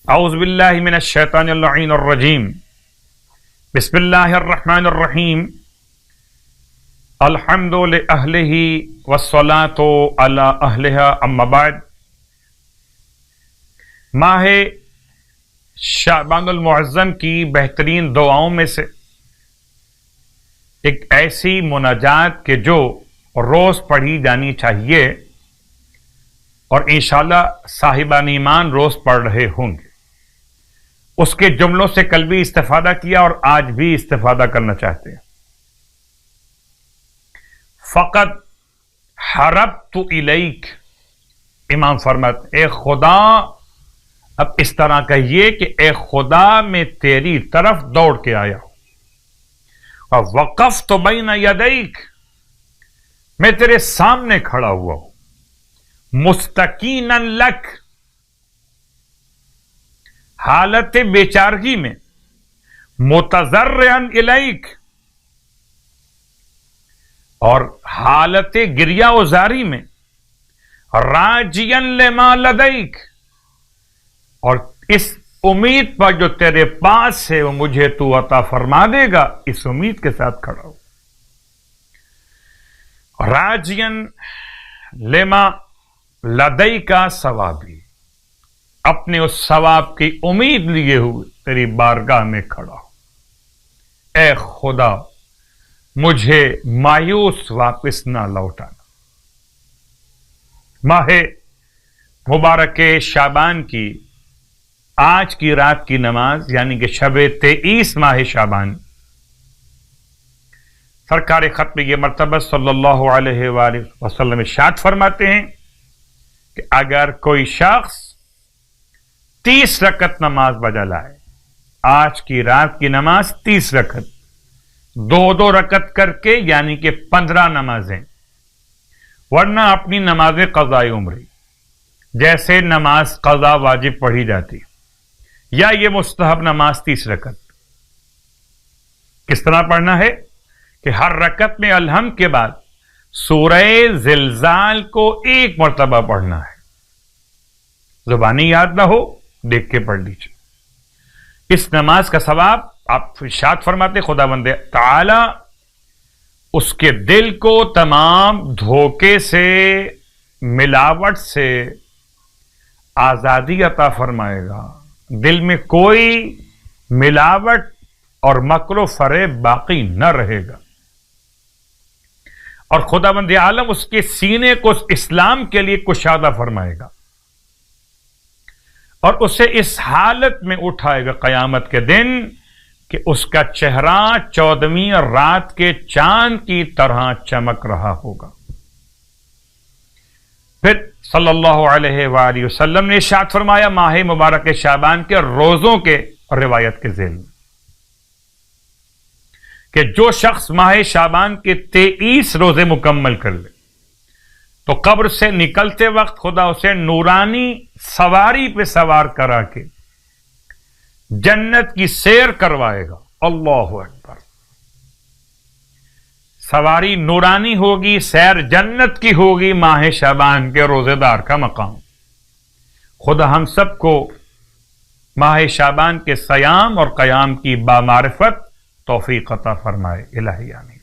اعوذ باللہ من الشیطان اللعین الرجیم بسم اللہ الرحمن الرحیم الحمد لأہلہ والصلاة علی اہلہا اما بعد۔ ماہ شعبان المعظم کی بہترین دعاؤں میں سے ایک ایسی مناجات کہ جو روز پڑھی جانی چاہیے اور انشاءاللہ صاحبان ایمان روز پڑھ رہے ہوں گے، اس کے جملوں سے کل بھی استفادہ کیا اور آج بھی استفادہ کرنا چاہتے ہیں۔ فقط حربت الیک، امام فرماتے اے خدا، اب اس طرح کہیے کہ اے خدا میں تیری طرف دوڑ کے آیا ہوں، اور وقفت بین یدیک، میں تیرے سامنے کھڑا ہوا ہوں، مستقینا لک، حالت بیچارگی میں، متضرعا الیک، اور حالت گریہ و زاری میں، راجیا لما لدیک، اور اس امید پر جو تیرے پاس ہے وہ مجھے تو عطا فرما دے گا، اس امید کے ساتھ کھڑا ہو۔ راجیا لما لدیک ثوابی، اپنے اس ثواب کی امید لیے ہوئے تیری بارگاہ میں کھڑا ہو۔ اے خدا، مجھے مایوس واپس نہ لوٹانا۔ ماہ مبارک شعبان کی آج کی رات کی نماز یعنی کہ شب 23 ماہ شعبان، سرکار ختم یہ مرتبہ صلی اللہ علیہ وآلہ وسلم ارشاد فرماتے ہیں کہ اگر کوئی شخص 30 رکعت نماز بجا لائے، آج کی رات کی نماز 30 رکعت، 2 رکعت کر کے یعنی کہ 15 نمازیں، ورنہ اپنی نماز قضاء عمری جیسے نماز قضا واجب پڑھی جاتی، یا یہ مستحب نماز 30 رکعت۔ کس طرح پڑھنا ہے کہ ہر رکعت میں الحمد کے بعد سورہ زلزال کو 1 مرتبہ پڑھنا ہے۔ زبانی یاد نہ ہو، دیکھ کے پڑھ لیجیے۔ اس نماز کا ثواب آپ ارشاد فرماتے خداوند تعالی اس کے دل کو تمام دھوکے سے، ملاوٹ سے آزادی عطا فرمائے گا، دل میں کوئی ملاوٹ اور مکر و فریب باقی نہ رہے گا، اور خداوند عالم اس کے سینے کو اسلام کے لیے کشادہ فرمائے گا، اور اسے اس حالت میں اٹھائے گا قیامت کے دن کہ اس کا چہرہ 14ویں رات کے چاند کی طرح چمک رہا ہوگا۔ پھر صلی اللہ علیہ وآلہ وسلم نے ارشاد فرمایا ماہ مبارک شعبان کے روزوں کے روایت کے ذیل میں کہ جو شخص ماہ شعبان کے 23 روزے مکمل کر لے تو قبر سے نکلتے وقت خدا اسے نورانی سواری پہ سوار کرا کے جنت کی سیر کروائے گا۔ اللہ اکبر! سواری نورانی ہوگی، سیر جنت کی ہوگی، ماہ شعبان کے روزے دار کا مقام۔ خدا ہم سب کو ماہ شعبان کے صیام اور قیام کی بامعرفت توفیق عطا فرمائے، الہی آمین۔